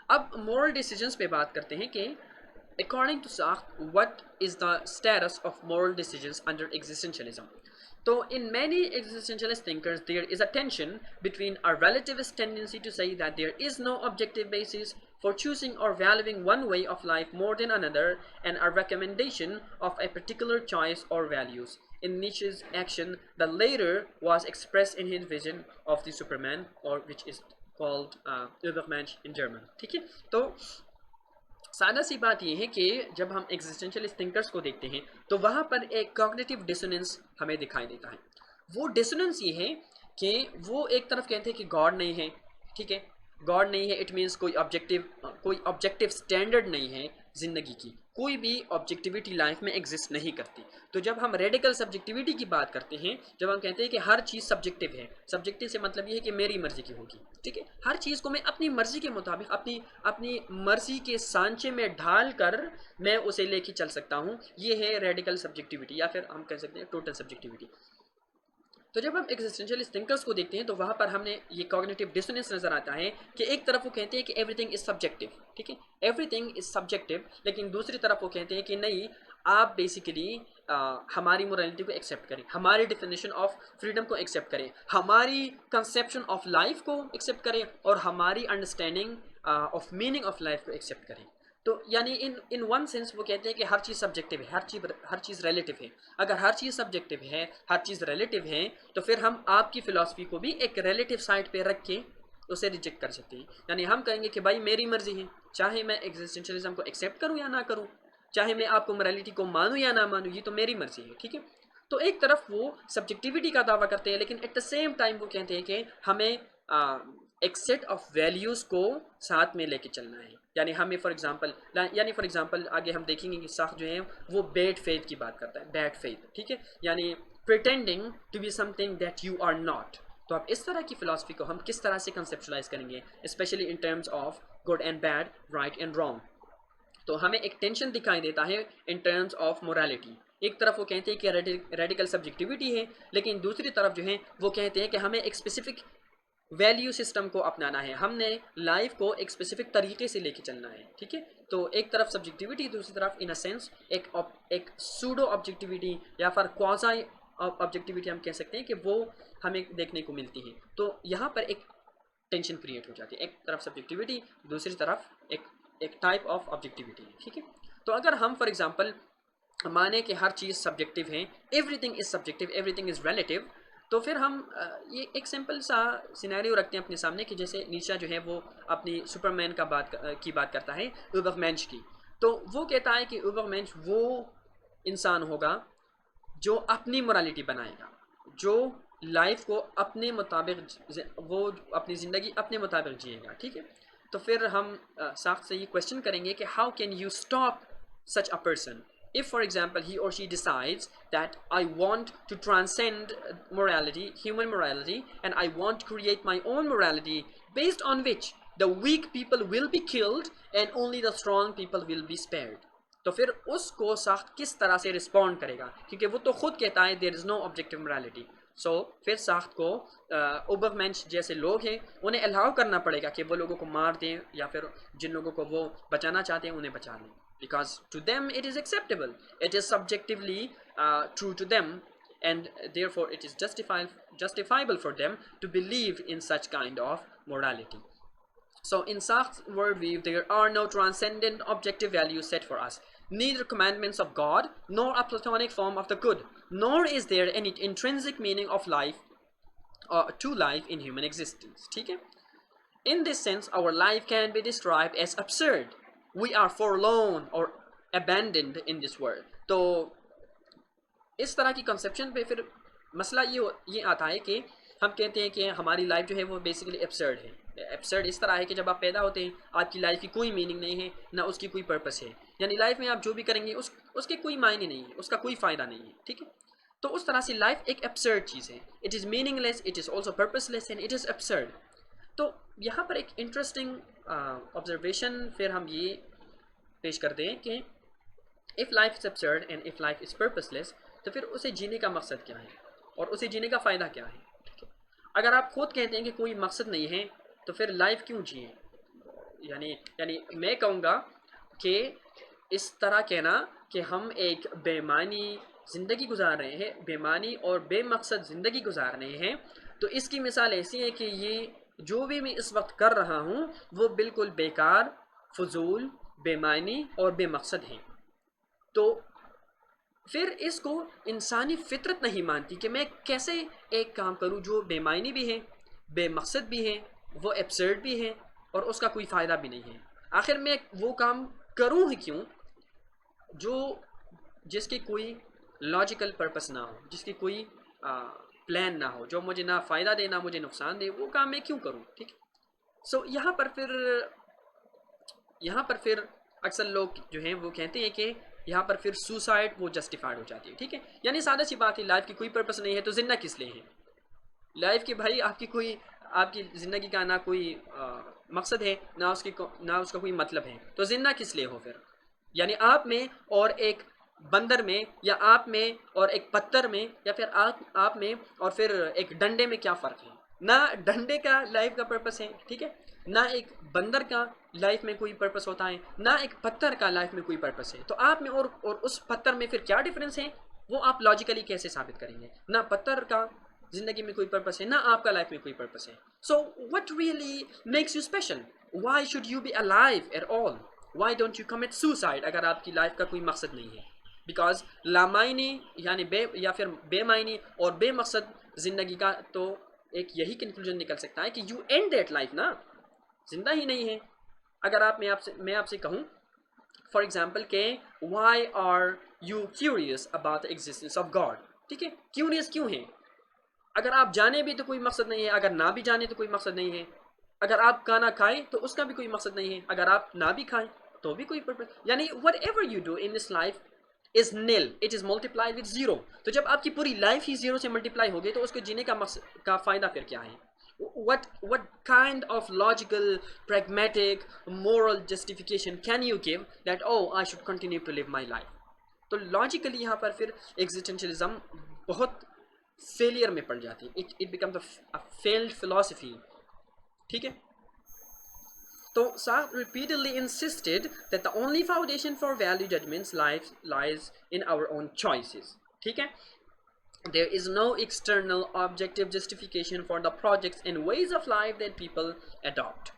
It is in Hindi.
अब मोरल डिसीजंस पे बात करते हैं कि according to Sartre, what is the status of moral decisions under existentialism? So, in many existentialist thinkers, there is a tension between a relativist tendency to say that there is no objective basis for choosing or valuing one way of life more than another, and a recommendation of a particular choice or values. In Nietzsche's action, the latter was expressed in his vision of the Superman, or which is called Übermensch in German. ठीक है, तो सादा सी बात यह है कि जब हम एग्जिस्टेंशियलिस्ट थिंकर्स को देखते हैं तो वहाँ पर एक कॉग्निटिव डिसोनेंस हमें दिखाई देता है। वो डिसोनेंस ये है कि वो एक तरफ कहते हैं कि गॉड नहीं है, ठीक है, गॉड नहीं है, इट मीन्स कोई ऑब्जेक्टिव स्टैंडर्ड नहीं है ज़िंदगी की, कोई भी ऑब्जेक्टिविटी लाइफ में एग्जिस्ट नहीं करती। तो जब हम रेडिकल सब्जेक्टिविटी की बात करते हैं, जब हम कहते हैं कि हर चीज़ सब्जेक्टिव है, सब्जेक्टिव से मतलब ये है कि मेरी मर्जी की होगी, ठीक है, हर चीज़ को मैं अपनी मर्जी के मुताबिक अपनी अपनी मर्जी के सांचे में ढाल कर मैं उसे लेके चल सकता हूँ, ये है रेडिकल सब्जेक्टिविटी, या फिर हम कह सकते हैं टोटल सब्जेक्टिविटी। तो जब हम एग्जिस्टेंशियलिस्ट थिंकर्स को देखते हैं तो वहाँ पर हमें ये कॉग्निटिव डिसोनेंस नज़र आता है कि एक तरफ वो कहते हैं कि एवरीथिंग इज़ सब्जेक्टिव, ठीक है, एवरीथिंग इज़ सब्जेक्टिव, लेकिन दूसरी तरफ वो कहते हैं कि नहीं, आप बेसिकली हमारी मोरालिटी को एक्सेप्ट करें, हमारी डिफिनेशन ऑफ फ्रीडम को एक्सेप्ट करें, हमारी कंसेप्शन ऑफ लाइफ को एक्सेप्ट करें और हमारी understanding of meaning of life को एक्सेप्ट करें। तो यानी इन वन सेंस वो कहते हैं कि हर चीज़ सब्जेक्टिव है, हर चीज़ रिलेटिव है। अगर हर चीज़ सब्जेक्टिव है, हर चीज़ रिलेटिव है, तो फिर हम आपकी फ़िलासफ़ी को भी एक रिलेटिव साइड पे रख के उसे रिजेक्ट कर सकते हैं। यानी हम कहेंगे कि भाई मेरी मर्ज़ी है, चाहे मैं एग्जिस्टेंशियलिज्म को एक्सेप्ट करूँ या ना करूँ, चाहे मैं आपको मोरालिटी को मानूँ या ना मानूँ, ये तो मेरी मर्ज़ी है, ठीक है। तो एक तरफ वो सब्जेक्टिविटी का दावा करते हैं, लेकिन एट द सेम टाइम वो कहते हैं कि हमें एक सेट ऑफ वैल्यूज़ को साथ में लेके चलना है। यानी हमें फॉर एग्जांपल आगे हम देखेंगे कि साख जो है वो बैड फेथ की बात करता है, बैड फेथ, ठीक है, यानी pretending to be something that you are not. तो अब इस तरह की फ़िलासफ़ी को हम किस तरह से कंसेप्चुलाइज करेंगे, specially in terms of good and bad, right and wrong. तो हमें एक टेंशन दिखाई देता है इन टर्म्स ऑफ मोरालिटी। एक तरफ वो कहते हैं कि रेडिकल सब्जेक्टिविटी है, लेकिन दूसरी तरफ जो है वो कहते हैं कि हमें एक स्पेसिफिक वैल्यू सिस्टम को अपनाना है, हमने लाइफ को एक स्पेसिफिक तरीके से लेके चलना है, ठीक है। तो एक तरफ सब्जेक्टिविटी, दूसरी तरफ इन अ सेंस एक सूडो ऑब्जेक्टिविटी या फिर क्वाज़ी ऑब्जेक्टिविटी हम कह सकते हैं कि वो हमें देखने को मिलती है। तो यहाँ पर एक टेंशन क्रिएट हो जाती है, एक तरफ सब्जेक्टिविटी, दूसरी तरफ एक टाइप ऑफ ऑब्जेक्टिविटी, ठीक है। तो अगर हम फॉर एग्जांपल माने कि हर चीज़ सब्जेक्टिव है, everything is subjective, everything is relative, तो फिर हम ये एक सिंपल सा सिनेरियो रखते हैं अपने सामने कि जैसे नीचा जो है वो अपनी सुपरमैन की बात करता है, उबरमेंश की। तो वो कहता है कि उबरमेंश वो इंसान होगा जो अपनी मोरालिटी बनाएगा, जो लाइफ को अपने मुताबिक, वो अपनी ज़िंदगी अपने मुताबिक जिएगा, ठीक है। तो फिर हम साख्त से ये क्वेश्चन करेंगे कि how can you stop such a person if for example he or she decides that I want to transcend morality, human morality, and I want to create my own morality based on which the weak people will be killed and only the strong people will be spared। तो फिर उसको साख्त किस तरह से रिस्पॉन्ड करेगा, क्योंकि वो तो खुद कहता है there is no objective morality. So फिर साख्त को ओबरमेंश जैसे लोग हैं उन्हें अलाउ करना पड़ेगा कि वो लोगों को मार दें या फिर जिन लोगों को वो बचाना चाहते हैं उन्हें बचा लें, because to them it is acceptable, it is subjectively true to them, and therefore it is justifiable for them to believe in such kind of morality। So in Sartre's worldview, there are no transcendent objective values set for us, neither commandments of God, nor a platonic form of the good, nor is there any intrinsic meaning of life to life in human existence, ठीक है। In this sense, our life can be described as absurd. We are forlorn or abandoned in this world। तो इस तरह की कंसेप्शन पे फिर मसला ये आता है कि हम कहते हैं कि हमारी लाइफ जो है वो बेसिकली एब्सर्ड है। एब्सर्ड इस तरह है कि जब आप पैदा होते हैं आपकी लाइफ की कोई मीनिंग नहीं है, ना उसकी कोई पर्पस है, यानी लाइफ में आप जो भी करेंगे उसके कोई मायने नहीं है, उसका कोई फ़ायदा नहीं है, ठीक है। तो उस तरह से लाइफ एक एब्सर्ड चीज़ है, it is meaningless, it is also purposeless and it is absurd. तो यहाँ पर एक इंटरेस्टिंग ऑब्जर्वेशन फिर हम ये पेश करते हैं कि if life is absurd and if life is purposeless, तो फिर उसे जीने का मकसद क्या है और उसे जीने का फ़ायदा क्या है, ठीक है। अगर आप खुद कहते हैं कि कोई मकसद नहीं है तो फिर लाइफ क्यों जिए, यानी यानी मैं कहूँगा कि इस तरह कहना कि हम एक बेमानी ज़िंदगी गुजार रहे हैं, बेमानी और बेमकसद ज़िंदगी गुजार रहे हैं, तो इसकी मिसाल ऐसी है कि ये जो भी मैं इस वक्त कर रहा हूँ वो बिल्कुल बेकार, फजूल, बेमानी और बेमकसद है। तो फिर इसको इंसानी फितरत नहीं मानती कि मैं कैसे एक काम करूं जो बेमायनी भी है, बेमकसद भी है, वो एब्सर्ड भी है और उसका कोई फ़ायदा भी नहीं है। आखिर मैं वो काम करूं ही क्यों जो जिसकी कोई लॉजिकल पर्पस ना हो, जिसकी कोई प्लान ना हो, जो मुझे ना फ़ायदा दे ना मुझे नुकसान दे, वो काम मैं क्यों करूं? ठीक है। सो यहाँ पर फिर अक्सर लोग जो हैं वो कहते हैं कि यहाँ पर फिर सुसाइड वो जस्टिफाइड हो जाती है। ठीक है, यानी सादा सी बात है, लाइफ की कोई पर्पस नहीं है तो जिंदा किस लिए है? लाइफ की भाई आपकी ज़िंदगी का ना कोई मकसद है, ना उसका कोई मतलब है, तो जिंदा किस लिए हो फिर? यानी आप में और एक बंदर में, या आप में और एक पत्थर में, या फिर आप में और फिर एक डंडे में क्या फ़र्क है? ना डंडे का लाइफ का पर्पस है, ठीक है, ना एक बंदर का लाइफ में कोई पर्पस होता है, ना एक पत्थर का लाइफ में कोई पर्पस है। तो आप में और उस पत्थर में फिर क्या डिफरेंस है, वो आप लॉजिकली कैसे साबित करेंगे? ना पत्थर का जिंदगी में कोई पर्पस है, ना आपका लाइफ में कोई पर्पस है। So what really makes you special? Why should you be alive at all? Why don't you commit suicide अगर आपकी लाइफ का कोई मकसद नहीं है? बिकॉज लामायनी यानी या फिर बेमायनी और बेमकसद ज़िंदगी का तो एक यही कंक्लूजन निकल सकता है कि यू एंड दैट लाइफ ना, जिंदा ही नहीं है। अगर मैं आपसे कहूँ फॉर एग्जाम्पल के why are you curious about the existence of God? ठीक है, क्यूरियस क्यों है? अगर आप जाने भी तो कोई मकसद नहीं है, अगर ना भी जाने तो कोई मकसद नहीं है, अगर आप खाना खाएं तो उसका भी कोई मकसद नहीं है, अगर आप ना भी खाएं तो भी कोई पर्पस, यानी whatever you do in this life is nil, it is multiplied with zero. तो जब आपकी पूरी लाइफ ही जीरो से मल्टीप्लाई होगी तो उसको जीने का मकसद का फायदा फिर क्या है? What kind of logical, pragmatic, moral justification can you give that oh I should continue to live my life? तो लॉजिकली यहाँ पर फिर एग्जिस्टेंशियलिज्म बहुत फेलियर में पड़ जाती है, it becomes a failed philosophy. ठीक है, तो Sartre repeatedly insisted that the only foundation for value judgments lies in our own choices. ठीक है, there is no external objective justification for the projects and ways of life that people adopt.